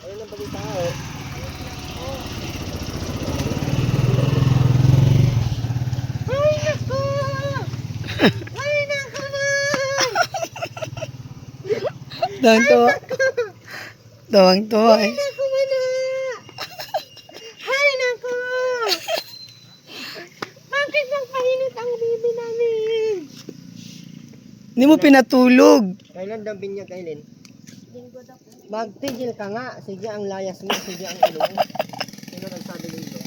Ayun ang balita oh. Ay, naku! Ay, naku na! Tuwang-tuwa. Tuwang-tuwa eh. Naku na! Ay, naku! Bakit nagpahinit ang bibi namin? Hindi mo pinatulog. Kailan daw binyag, Aileen? Linggo daw po. Magtigil ka nga. Sige ang layas mo, sige ang ilong. Sino nagsabi nito?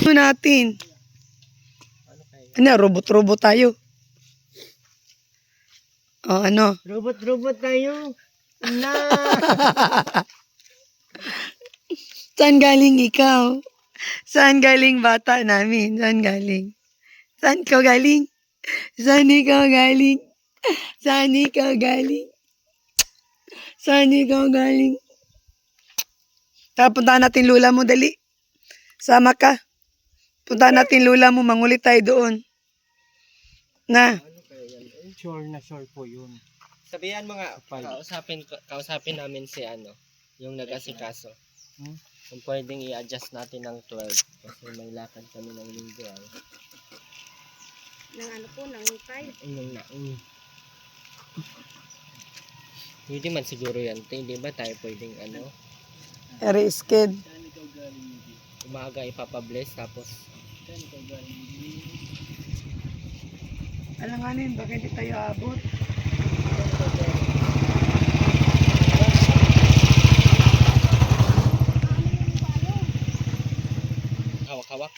Ano natin? Ano kayo? Ano, robot-robot tayo. O ano? Robot-robot tayo. Na! Saan galing ikaw? Saan galing bata namin? Saan galing? Saan ikaw galing? Saan ikaw galing? Saan ikaw galing? Saan ikaw galing? Tara, puntahan natin lula mo, dali. Sama ka. Puntahan natin lula mo, mangulit tayo doon. Na. Ano kaya yan? Sure na sure po yun. Sabihan mo nga, kausapin namin si ano, yung nag-asikaso. Hmm? Kung pwedeng i-adjust natin ng 12 kasi may lakad kami ng linggo ay. Nang ano po, nang 5. Hindi man siguro yan. Hindi ba tayo pwedeng ano, Re-sked. umaga ipapabless tapos Alanganin, baka hindi tayo abot. hawak-hawak.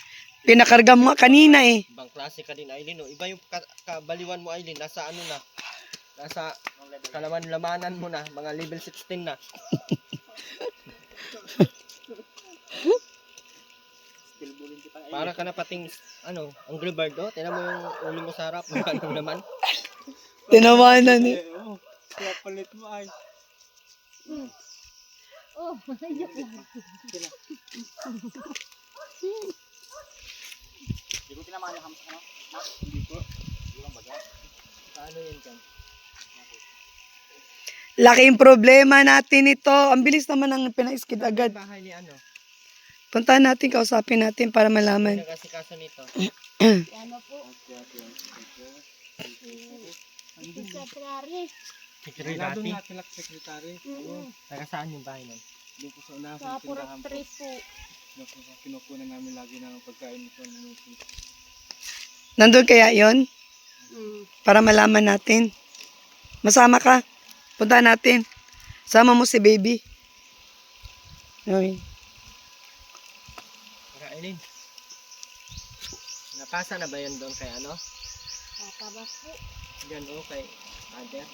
Pinakarga mo nga kanina eh. Ibang klase ka din, Aileen. No? Iba yung kabaliwan mo, Aileen. Nasa ano na? Nasa kalaman-lamanan mo na. Mga level 16 na. Para ka na pating, ano, Angry Bird, oh. Tingnan mo yung ulo mo sa harap. Anong naman? Tinawanan eh. Kaya palit mo ay. Oh, ayok lang. Hindi ko tinamaan yung hamsa, ano? Hindi po. Hindi lang bagay. Paano yan dyan? Laking problema natin ito. Ang bilis naman ang pina-skid agad. Bahay ni ano? Puntahan natin, kausapin natin para malaman. Nag-asikaso nito. Ano po? Si Secretary. Kailangan doon natin lang secretary. Taga saan yung bahay nun? Doon po sa unahan. Sa Purok 3 po. Doon po sa kinukunan namin lagi ng pagkain ito. Nandun kaya yon para malaman natin. Masama ka. Puntahan natin. Sama mo si baby. Okay. Tara, Aileen. Napasa na ba yan doon kay ano? Tatabas po. Diyan, oh, kay Father.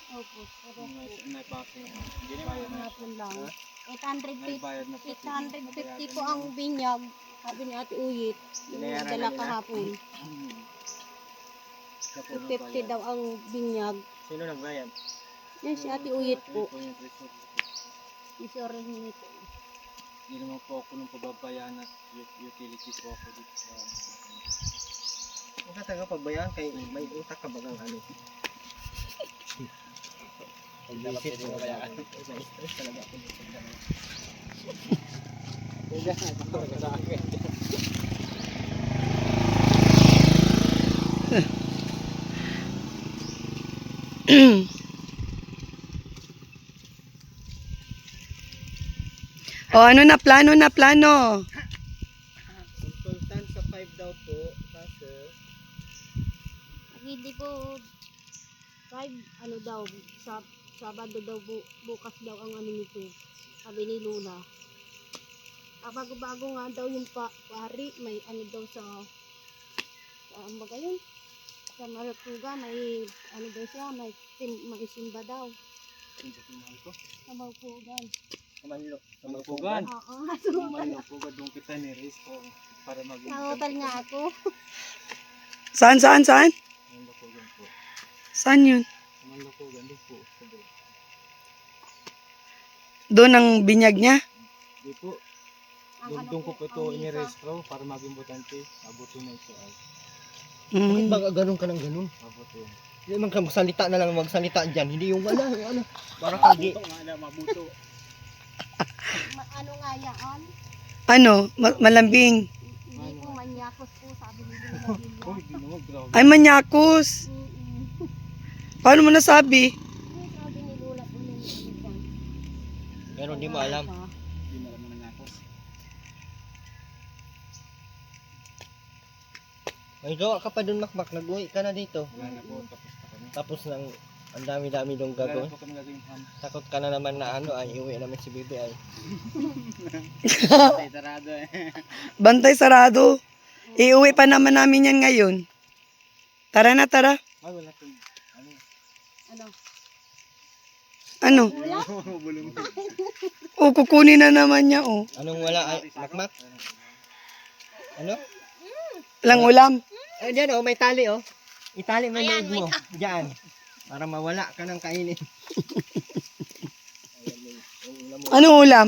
Opo, pero po. Naipasa na. Hindi na bayad na. Hapon lang. Ha? 850, Naibayad na po. 850 po ang binyag. Sabi ni Ate Uyit. Yung Binayaran na dala nila? kahapon. Siya po 250 daw ang binyag. Sino nagbayad? Yan si Ate Uyit po. po yung resort. Isorin nito. Hindi naman po ako nung pababayaan at utility po ako dito sa... Ang kataga pagbayaan kay may utak ka bagang ano? Pag-isip mo bayaan. Stress talaga ako dito. Hindi na, talaga sa akin. O ano na plano na plano? Consultant sa 5 daw po, kaso Hindi po 5 ano daw sa Sabado daw bukas daw ang ano nito. Sabi ni Luna. Bago-bago nga daw yung pari may ano daw sa ano ba yun? Sa Maratuga may ano daw siya may maisimba daw. Sa Maratugan. kamanlo. Malupugan. Oo. Malupugan doon kita ni-raise po para mag-intern. Nahotel nga ako. Saan? Malupugan po. Saan yun? Malupugan doon po. Doon ang binyag niya? Di po. Ang ano Doon ko po ito ang misa. ini-raise pro para maging botante. Abutin na ito ay. Bakit Mm. ba ganun ka ng ganun? Abot yun. Hindi man ka magsalita na lang magsalita dyan. Hindi yung wala, yung ano. Para kagi. Mabuto nga na, mabuto. Ano nga yan? Ano? Malambing. Hindi po manyakos po, sabi ni Lola Villa. Uy, di naman, grabe. Ay, manyakos. Paano mo nasabi? Sabi ni Lola po nung ano dyan. Pero hindi mo alam. Hindi mo alam naman ako. May gawa ka pa dun, Makmak. Nag-uwi ka na dito. Wala na po, tapos na kami. Tapos nang ang dami-dami dong Wala gagawin. na po kami gagawin ham. Takot ka na naman na ano ay iuwi namin si Bibi ay. Tay, sarado eh. Bantay sarado. Iuwi pa naman namin yan ngayon. Tara na, tara. Ay, wala po. Ano? Ano? Ano? Bulong. O, kukunin na naman niya, oh. Anong wala ay Makmak? Ano? Lang ulam. Ay diyan oh, may tali oh. Itali mo yung mo. Diyan. Para mawala ka ng kainin. Anong ulam?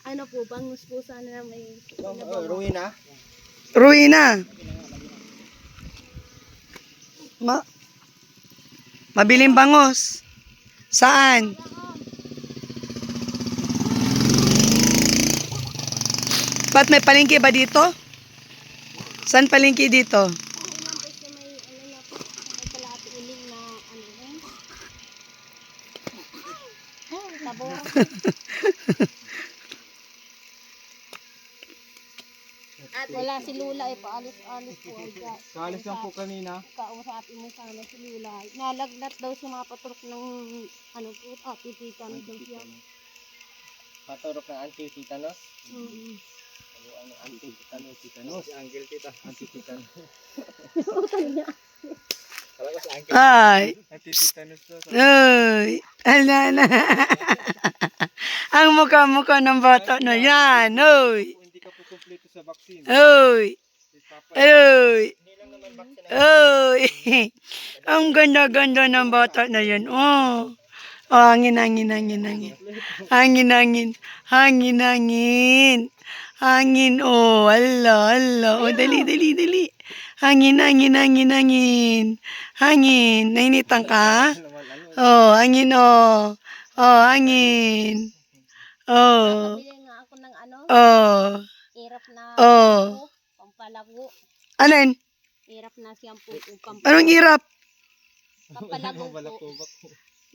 Ano po, bangus po sana may Ruin na. Ruina. Mabiling bangos. Saan? Ba't may palengke ba dito? Saan palengke dito? Kasi may ano na po, may kalahati uling na ano rin. Tabor. At wala si Lula eh, paalis-alis po. Kaalis lang po kanina. Kausapin mo sana si Lula. Nalagnat daw siya mapaturok ng ano po, titikan daw siya. Paturok ng anti-tetanus. Ano anti-tetanus? Titanos. Si Angel tita. Anti-titanos. Talaga sa angkin. Ay. Anti-titanos to. Ay. Ala na. Ang mukha-mukha ng bata na yan. Oy. Kung hindi ka po kompleto sa vaccine. Oy. Si Papa. Oy. Hindi lang naman vaccine. Oy. Ang ganda-ganda ng bata na yan. Oh. Oh, hangin, hangin, hangin, hangin. Hangin, hangin. Hangin, hangin. Hangin, oh. Ala, ala. Oh, dali, dali, dali. Hangin, hangin, hangin, hangin. Hangin. Nainitan ka? Oh, hangin, oh. Oh, hangin. Oh. Bili nga ako ng ano, Oh. hirap na Oh. shampoo, pampalago. Alin? Hirap na shampoo, pampalago. Anong irap? Pampalago po. Balakubak.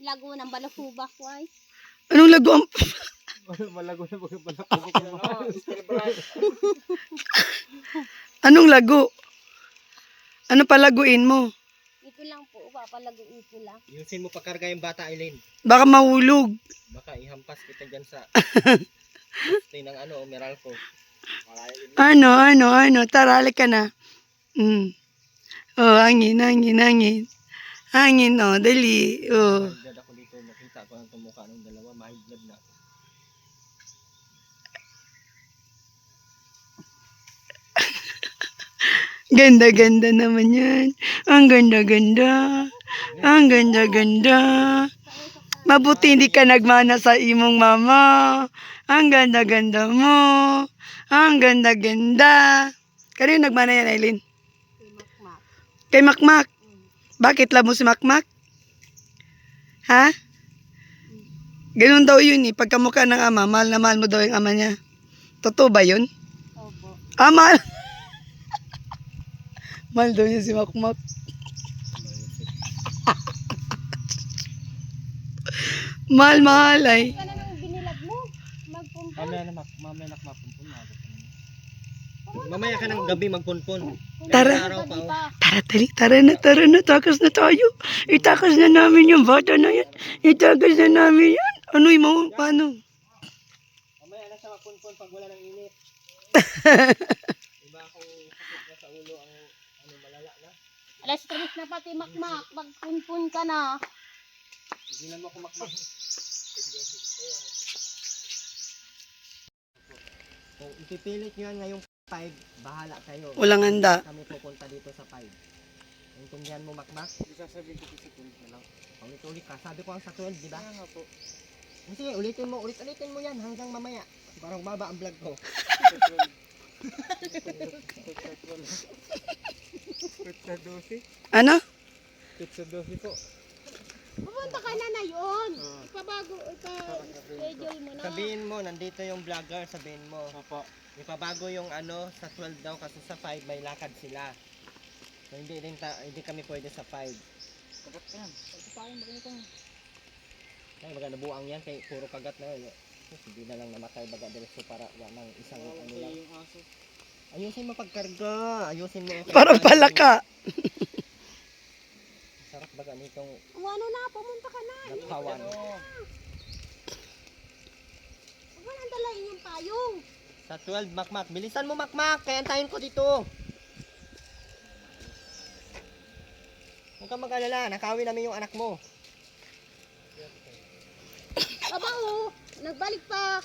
Lago ng balakubak, why? Anong lago ang... Malago na pag balakubak. Anong lago? Ano palaguin mo? Ito lang po, papalaguin ko lang. Yusin mo pakarga yung bata, Eileen. Baka mahulog. Baka ihampas kita dyan sa ng ano, Meralco. Ano? Tara, halika ka na. Oh, hangin, hangin, hangin. Hangin, oh, dali. Oh. Mahidlad ako dito, nakita ko ang tumukha ng dalawa, mahidlad na. Ganda-ganda naman yan. Ang ganda-ganda. Ang ganda-ganda. Mabuti hindi ka nagmana sa imong mama. Ang ganda-ganda mo. Ang ganda-ganda. Kanino nagmana yan, Aileen? Si Makmak. Kay Makmak. Bakit love mo si Makmak? Ha? Ganun daw yun eh. Pagkamukha ng ama, mahal na mahal mo daw yung ama niya. Totoo ba yun? Opo. Ah, mahal. Mahal daw niya si Makmak. Mahal ay. Ka na nang binilag mo. Magpumpa. Mamaya na mapumpun na. Mamaya ka ng gabi magpunpon. Tara. Araw pa, oh. Tara, tali, tara na, takas na tayo. Itakas na namin yung bata na yan. Itakas na namin yan. Ano mo, paano? Mamaya na siya magpunpon pag wala ng init. Diba kung sakit na sa ulo ang ano malala na? Alas 3 na pati Makmak. Magpunpun ka na. Hindi naman ako makmak. Kung ipipilit nyo yan ngayong 5, bahala kayo. Walang handa. Kami pupunta dito sa 5. Intindihan mo, Makmak? Isasabihin ko kasi kulit na lang. Paulit-ulit ka. Sabi ko ang sa 12, di ba? Kaya nga po. Sige, ulitin mo yan hanggang mamaya. Para humaba ang vlog ko. Pizza 12. Ano? Pizza 12 po. Pumunta ka na yun. Ipa-schedule mo na. Sabihin mo, nandito yung vlogger, sabihin mo. Opo. Ipabago yung ano, sa 12 daw kasi sa 5 may lakad sila. So, hindi kami pwede sa 5. Kagat yan. Pagpapain ba ganito? Ay, baga nabuang yan, kay puro kagat na yun. Hindi na lang namatay baga diretso para nang isang ano lang. Yung aso. Ayusin mo pagkarga, ayusin mo. yung Parang karga. palaka. Sarap baga nitong Ano na, pumunta ka na. nakawan. Huwag mo nang dalayin yung payong. Sa 12, makmak. Bilisan mo, makmak. Kaya antayin ko dito. Huwag kang mag-alala. Nakawin namin yung anak mo. Aba oh, nagbalik pa.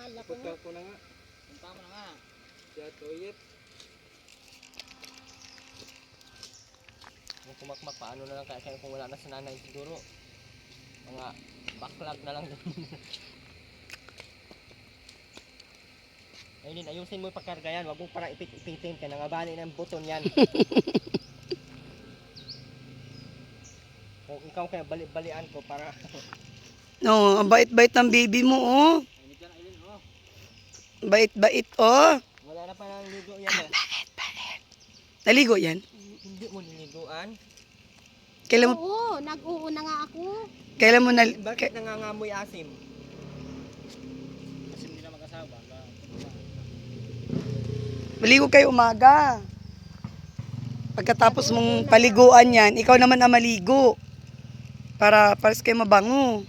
Lako Punta na. ko na nga. Punta mo na nga. Siya toyet. Kung kumakmak, paano na lang kaya kung wala na sa nanay siguro. Mga backlog na lang doon. Ayun, ayusin mo yung pagkarga yan. Huwag mong parang ipit-ipitin ka. Nangabali ng buton yan. Kung ikaw kaya bali-balian ko para... No, ang bait-bait ng baby mo, oh. Ayun dyan, Aileen, oh. Bait-bait, oh. Wala na pa nang ligo yan eh. Naligo yan? Hindi mo niliguan. Kailan mo, Oo, nag-uuna nga ako. kailan mo Bakit nangangamoy asim? Kasi hindi na mag-asawa. maligo kayo umaga. Pagkatapos mong paliguan yan, ikaw naman ang maligo. Para pares kayo mabango.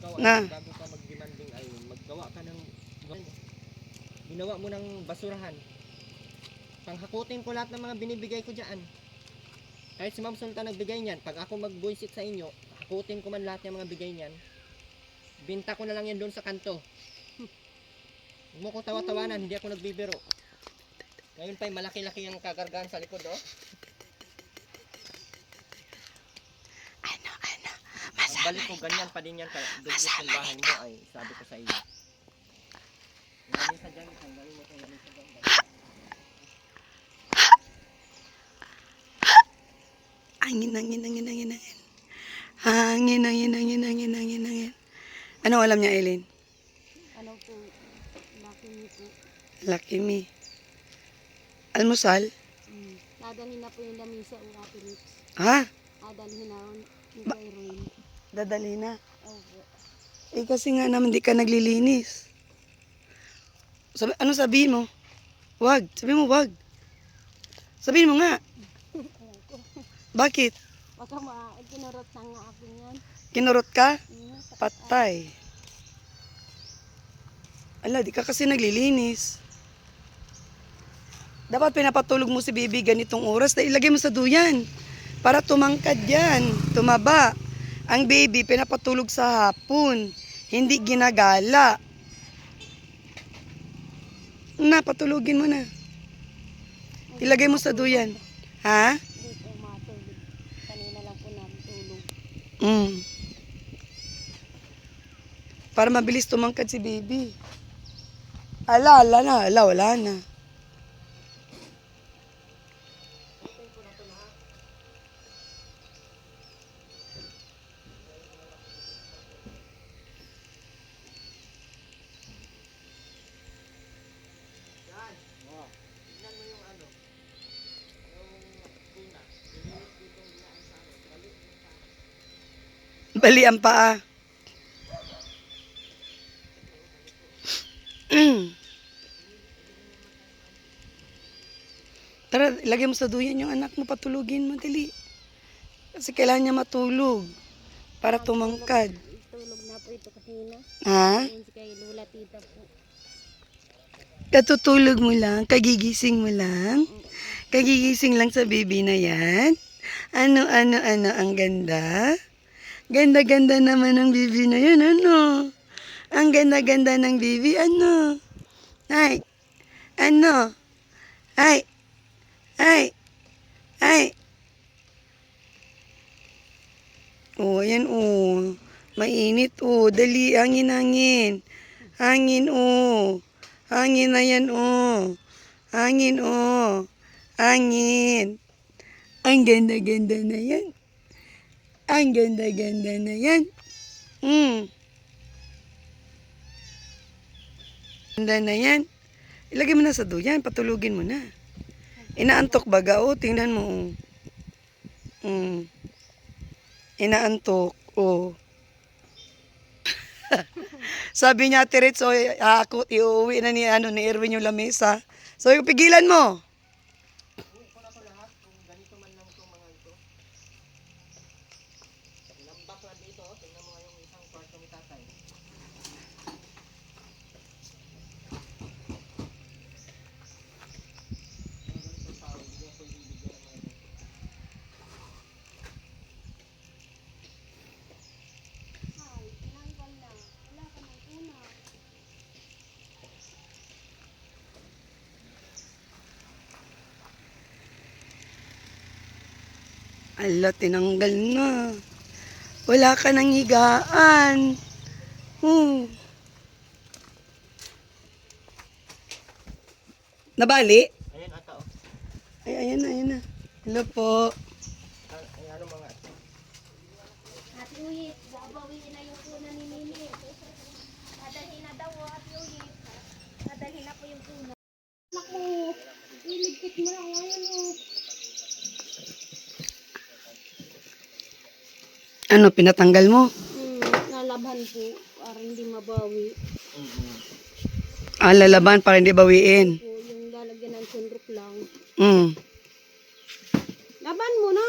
Ikaw Na. ay bago ka mag-demanding ay maggawa ka ng... Ginawa mo ng basurahan. Panghakutin ko lahat ng mga binibigay ko dyan. Kahit si Ma'am Sultan nagbigay niyan, pag ako mag-voice it sa inyo, hakutin ko man lahat ng mga bigay niyan. Binta ko na lang yan doon sa kanto. Huwag mo ko tawa-tawanan, hindi ako nagbibiro. Ngayon pa'y malaki-laki ang kagargahan sa likod, oh. Ano? Ang balik ko, ganyan pa din yan. Dugis ng bahay mo ay sabi ko sa iyo. Galing sa dyan, galing mo sa galing sa dyan. Angin. Hangin. Anong alam niya, Eileen? Ano po, laki niyo po. Lucky me. Almusal? Dadalhin na po yung lamisa o Ate Lips. Ha? Dadalhin na ni Kuya Ruin. Dadali na. Opo. Eh kasi nga naman di ka naglilinis. Ano sabihin mo? Wag. Sabihin mo wag. Sabihin mo nga. Bakit? Baka kinurot na nga ako yan. Kinurot ka? Sa Patay. Ala, di ka kasi naglilinis. Dapat pinapatulog mo si baby ganitong oras na ilagay mo sa duyan. Para tumangkad yan. Tumaba. Ang baby pinapatulog sa hapon. Hindi ginagala. Na, patulugin mo na. Ilagay mo sa duyan. Ha? Hindi po matulog. Kanina lang po natulog. Para mabilis tumangkad si baby. Ala, wala na. Tignan mo yung ano, yung tuna. Ilinis dito yung dinaan sa ano, balik mo sa ano. Bali ang paa. Tara, ilagay mo sa duyan yung anak mo, patulugin mo, dali. Kasi kailangan niya matulog para tumangkad. Tulog na po ito kanina. Ha? Yun si kay Lula Tita po. Katutulog mo lang, kagigising mo lang. Kagigising lang sa baby na yan. Ano, ang ganda. Ganda-ganda naman ng baby na yan, ano. Ang ganda-ganda ng baby, ano. Ay, ano. Ay. Oh, ayan, oh. Mainit, oh. Dali, hangin. Hangin, oh. Hangin na yan, oh. Hangin, oh. Hangin. Ang ganda-ganda na yan. Ang ganda-ganda na yan. Ganda na yan. Ilagay mo na sa duyan. Patulugin mo na. Inaantok baga, oh. Tingnan mo, oh. Inaantok, oh. Sabi niya, Ate so ako iuwi na ni Erwin yung lamesa. So, pigilan mo. Ko na to lahat kung ganito man lang itong mga ito. Lambak na dito, oh. Tingnan mo nga yung isang kwarto ni tatay. Ay, tinanggal na. Wala ka ng una. Ala, tinanggal na. Wala ka nang higaan. Nabali? Ayun ata, oh. Ay, ayan na, ayan na. Hello po. Ay, ano mga Ate Uyit, babawiin na yung una ni Nini. Dadalhin na daw, Ate Uyit. Dadalhin na po yung una. Naku, iligpit mo lang ngayon, oh. Ano, pinatanggal mo? Nalabhan po, para hindi mabawi. Lalaban para hindi bawiin. Po, yung lalagyan ng sundrok lang. Laban mo na.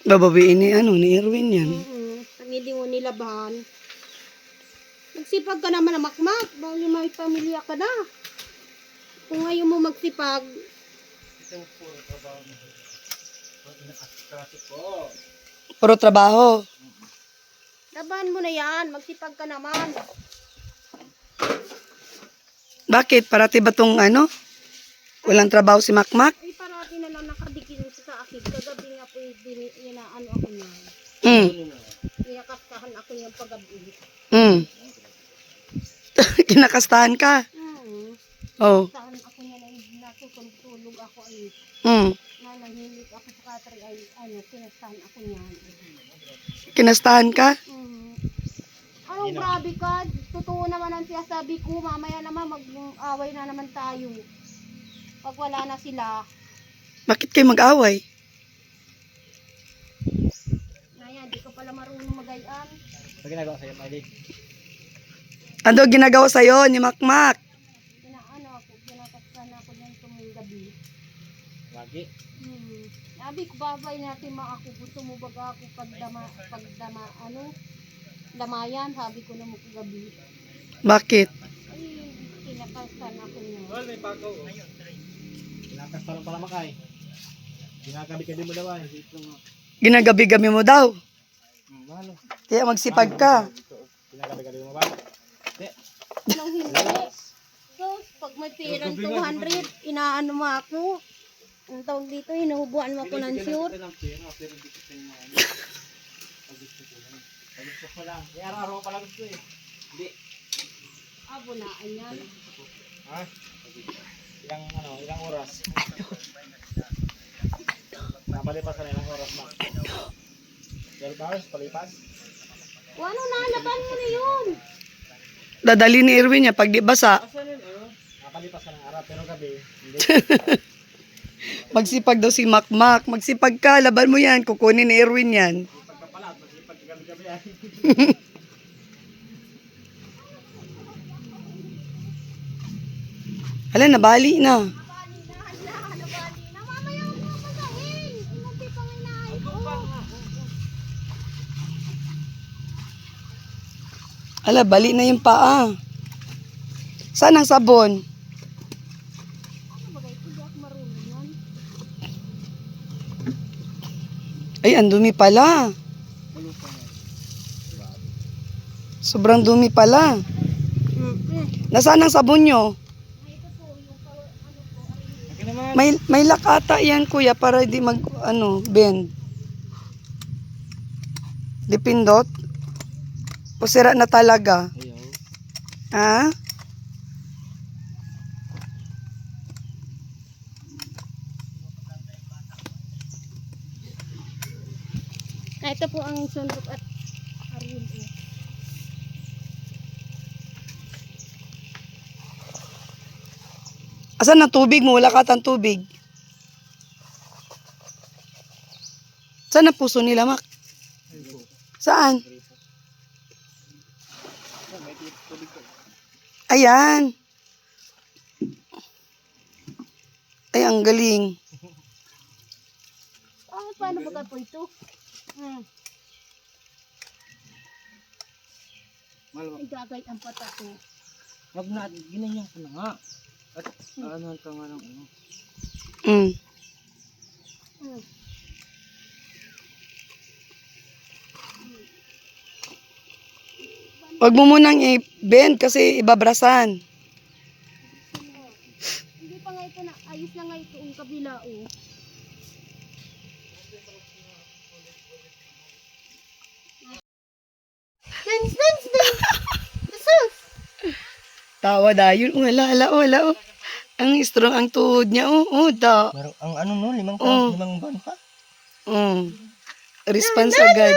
Babawiin ni Erwin yan. Pag hindi mo nilaban. Magsipag ka naman na makmak. Bali may pamilya ka na. Kung ngayon mo magsipag, Puro trabaho. laban mo na yan. Magsipag ka naman. Bakit? Parati ba tong walang trabaho si Makmak? Ay, parati na lang nakadikin sa akin. Kagabi nga po, inaano ako niya. Niyakastahan ako niyang pagabi. Kinakastahan ka? Oh. Saan ako niya na natutulog ako ay nanahimik ako sa katri ay kinastahan ako niyan. Kinastahan ka? Anong grabe ka? Totoo naman ang sinasabi ko. Mamaya naman mag-away na naman tayo. Pag wala na sila. Bakit kayo mag-away? Naya, di ko pala marunong magayan. Ano ginagawa sa'yo, Miley? Ano ginagawa sa'yo ni Makmak? Kinakastan ako niyan tuming gabi. Lagi? Sabi ko, babay natin ako. Gusto mo baga ako damayan, sabi ko na mo kagabi. Bakit? Ay, kinakastan ako niya. Well, may pakaw. Kinakas pa lang pala makay. Ginagabi-gabi mo daw ay. Ginagabi-gabi mo daw. Ano? Kaya magsipag ka. Ginagabi-gabi mo ba? Nang hindi. So, pag may pirang 200, inaano mo ako. Ang tawag dito, hinuhubuan mo ako ng shoot. Gusto ko lang. Eh, araw-araw pa lang gusto eh. Hindi. Abunaan yan. Ha? Ilang oras? Napalipas ka na ilang oras na. 12 hours, palipas? O ano, nalaban mo na yun. Dadali ni Erwin niya pag di basa. Asan yun? Napalipas ka ng araw, pero gabi, hindi. Magsipag daw si Makmak. Magsipag ka, laban mo yan. Kukunin ni Erwin yan. Pagkapalat, masipag gabi-gabi yan. Hala, nabali na. Nabali na. Mamaya mo pasahin. Inunti pa nga inaay ko. Hala, bali na yung paa. Saan ang sabon? Ano ba guys? Hindi ako marunong yan. Ay, ang dumi pala. Sobrang dumi pala. Nasaan ang sabon nyo? Ito po, yung ano po, May lock ata yan, kuya, para di bend. Dipindot. O sira na talaga. Ayaw. Ha? Ito po ang sundok at Arwin. Asan ang tubig mo? Wala ka tang tubig. Saan ang puso nila, Mak? Saan? Ayan. Ay, ang galing. Paano ba po ito? Ay, gagay ang pata ko. Wag na, ginanyan ko na nga. At ano ka nga ng ano. Mm. Huwag mo munang i-bend kasi ibabrasan. Hindi pa nga ito na, ayos na nga ito ang kabila Dance! Sus! Tawa dahil. Wala. Oh. Ang strong ang tuhod niya. Oh, da. Pero ang ano no, limang buwan pa. Response agad.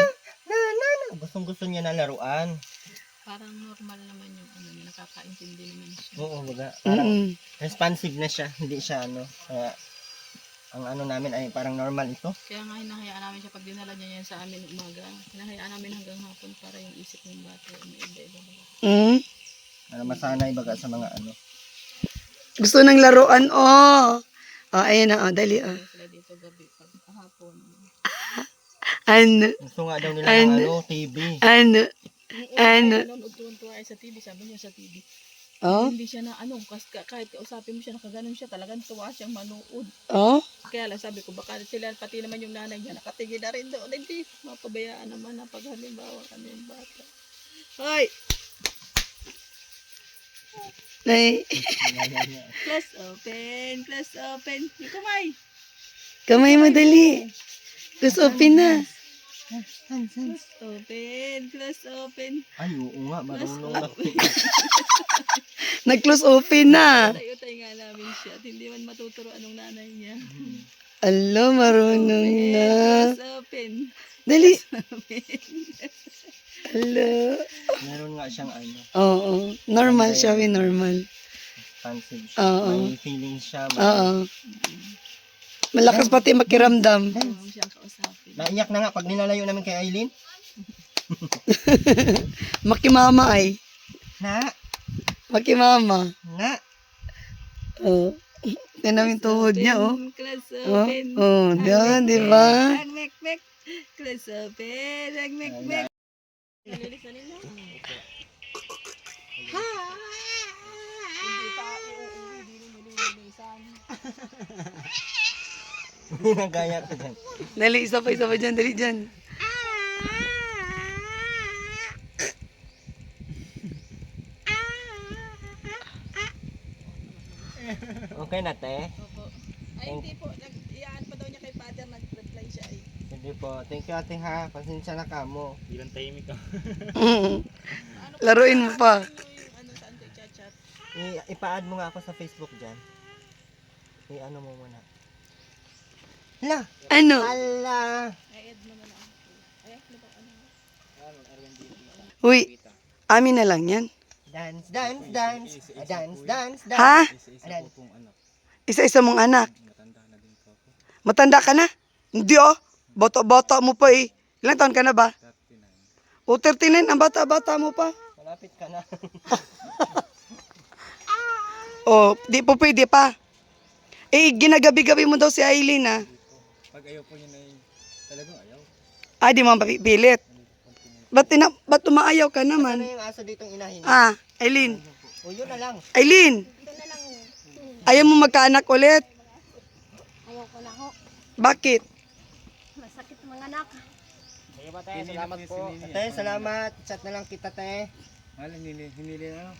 Gustong-gusto niya na laruan. Parang normal naman yung ano, nakakaintindi naman siya. Oo, baga. Parang Mm. responsive na siya. Hindi siya ano. Kaya, ang ano namin ay parang normal ito. Kaya nga hinahayaan namin siya pag dinala niya yan sa amin umaga. Hinahayaan namin hanggang hapon para yung isip ng bata may iba-iba. Mm. Para masanay baga sa mga ano. Gusto ng laruan. Oh, ayan na. Dali. Kaya sila dito gabi pag hapon. Ano? Gusto nga daw nila ng ano, TV. Ano? Nanonood tuwan-tuwa ay sa TV, sabi niya sa TV. Oh? Hindi siya na ano, kahit kausapin mo siya, nakaganon siya, talagang tuwa siyang manood. Oh? Kaya lang sabi ko, baka sila, pati naman yung nanay niya, nakatigil na rin doon. Hindi, mapabayaan naman na pag halimbawa kami yung bata. Hoy! Nay. Class open. Yung kamay. Kamay mo dali. Let's open na. Class open. Ay, oo nga, marunong na. Nag-close open na. Tayo-tayo nga namin siya at hindi man matuturoan ng nanay niya. Alo, marunong na. Class open. Dali. Alo. Meron nga siyang ano, Oo. Normal siya, normal. responsive siya. Oo. May feelings siya. Oo. Malakas pati makiramdam. Huwag siyang kausapin. Naiyak na nga pag ninalayo namin kay Aileen. Makimama ay. Na, Makimama. na. Oh. Tingnan yung tuhod niya, oh. Class Oh, open. oh, di ba? Ang mek-mek. Class open. Ang mek-mek. Nalilisan nila. Hindi pa iuuwi din nililisan. Nagaya ko dyan. Dali, isa pa dyan, dali dyan. Okay na, te. Opo. Ay, hindi po. Iyaan pa daw niya kay father. Nag-reply siya ay. Hindi po. Thank you, ate ha. Pasensya na ka mo. Ilang tahimik ka. Laruin mo pa. Yung ano saan kayo chat-chat. I-add mo nga ako sa Facebook dyan. I-ano mo muna. La! Ano? Ala! Ay, add mo na lang. Ay, ano ba? Ano? Uy, amin na lang yan. Dance, dance, dance. Dance, dance, dance. Ha? Dance. Isa-isa mong anak. Matanda ka na? Hindi oh. Bata-bata mo pa eh. Ilang taon ka na ba? O 39, ang bata-bata mo pa. Malapit ka na. Oh, di po pwede pa. Eh, ginagabi-gabi mo daw si Aileen ah. Pag ayaw po niya na talagang ayaw. Ah, di mo mapipilit. Ba't umaayaw ka Ano naman? yung aso ditong inahin? Ah, Aileen. O yun na lang. Aileen! Ayaw mo magkaanak ulit? Ayaw ko na ho. Bakit? Masakit mga anak. Sige ba tayo? Salamat po. Ate, salamat. Chat na lang kita, te. Malang hinili ano?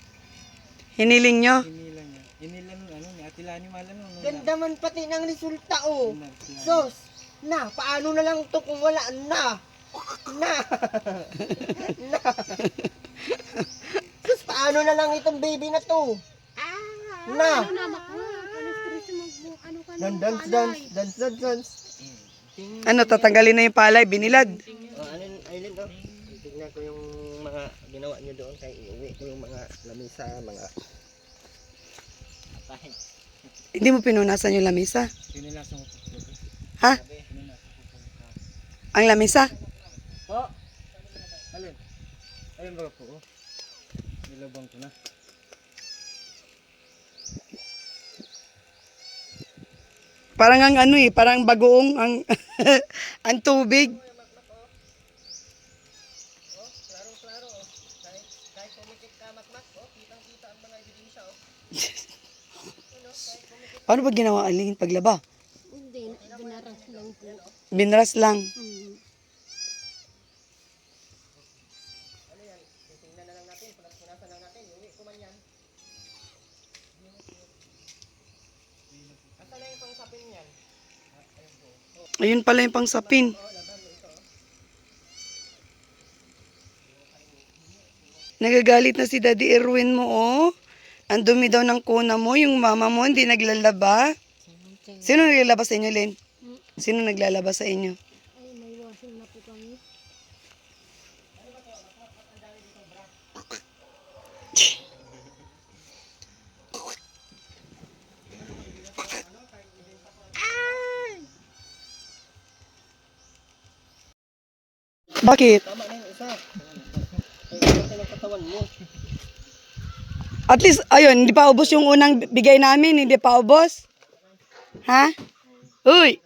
Hiniling nyo? Hinilan niya. Hinilan ano ni Ate Lani malang no. Ganda man pati ng resulta, oh. Sos, na, paano na lang to kung wala na? Na. Na. Sus, paano ano na lang itong baby na to. Na. Ano na, stress mo, ano ka na, Dance. Ano, tatanggalin na yung palay, binilad. Aileen, tignan ko yung mga ginawa niyo doon kay iuwi ko yung mga lamisa, mga tahin. Hindi mo pinunasan yung lamisa? Pinilasang ko. Ha? Ang lamisa? Po. Alin ba po? Nilabang ko na. Parang ang ano eh, parang bagoong ang ang tubig. Klaro. Kahit pumikit ka makmak, kitang-kita ang mga ebidensya. Paano ba ginawa Aling paglaba? Hindi, binaras lang po. Binras lang. Tingnan na lang natin, punasan lang natin, iuwi ko man yan. Asa na yung pangsapin yan? Ayun pala yung pangsapin. Nagagalit na si Daddy Erwin mo, oh. Ang dumi daw ng kuna mo, yung mama mo hindi naglalaba. Sino naglalaba sa inyo, Len? Sino naglalaba sa inyo? Ay, may washing na po kami. Bakit? Tama na yung isa. Ay, ano ng katawan mo? At least, ayun, hindi pa ubos yung unang bigay namin, hindi pa ubos. Ha? Uy,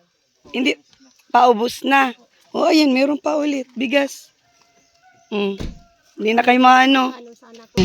hindi pa ubos na. O, ayun, meron pa ulit, bigas. Hindi na kayo maano. Ano sana po.